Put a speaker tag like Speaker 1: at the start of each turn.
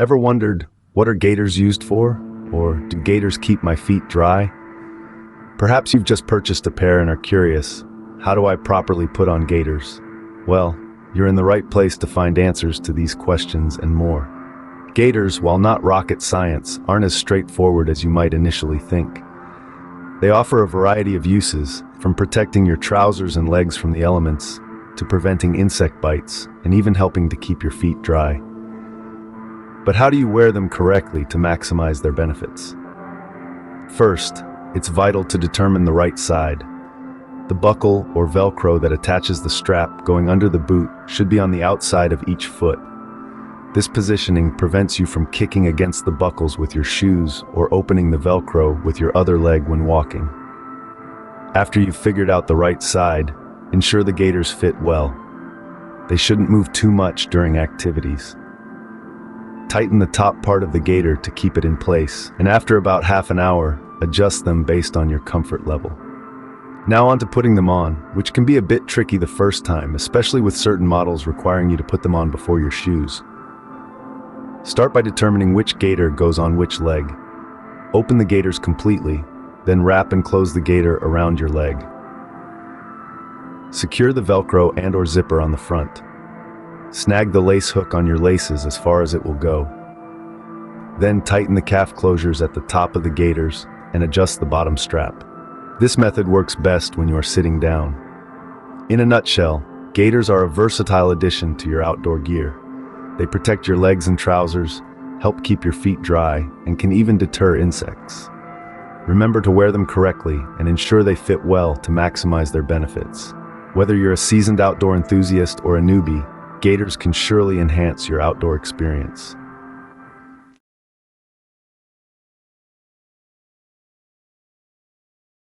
Speaker 1: Ever wondered, what are gaiters used for? Or do gaiters keep my feet dry? Perhaps you've just purchased a pair and are curious, how do I properly put on gaiters? Well, you're in the right place to find answers to these questions and more. Gaiters, while not rocket science, aren't as straightforward as you might initially think. They offer a variety of uses, from protecting your trousers and legs from the elements, to preventing insect bites, and even helping to keep your feet dry. But how do you wear them correctly to maximize their benefits? First, it's vital to determine the right side. The buckle or Velcro that attaches the strap going under the boot should be on the outside of each foot. This positioning prevents you from kicking against the buckles with your shoes or opening the Velcro with your other leg when walking. After you've figured out the right side, ensure the gaiters fit well. They shouldn't move too much during activities. Tighten the top part of the gaiter to keep it in place, and after about half an hour, adjust them based on your comfort level. Now on to putting them on, which can be a bit tricky the first time, especially with certain models requiring you to put them on before your shoes. Start by determining which gaiter goes on which leg. Open the gaiters completely, then wrap and close the gaiter around your leg. Secure the Velcro and/or zipper on the front. Snag the lace hook on your laces as far as it will go. Then tighten the calf closures at the top of the gaiters and adjust the bottom strap. This method works best when you are sitting down. In a nutshell, gaiters are a versatile addition to your outdoor gear. They protect your legs and trousers, help keep your feet dry, and can even deter insects. Remember to wear them correctly and ensure they fit well to maximize their benefits. Whether you're a seasoned outdoor enthusiast or a newbie, gaiters can surely enhance your outdoor experience.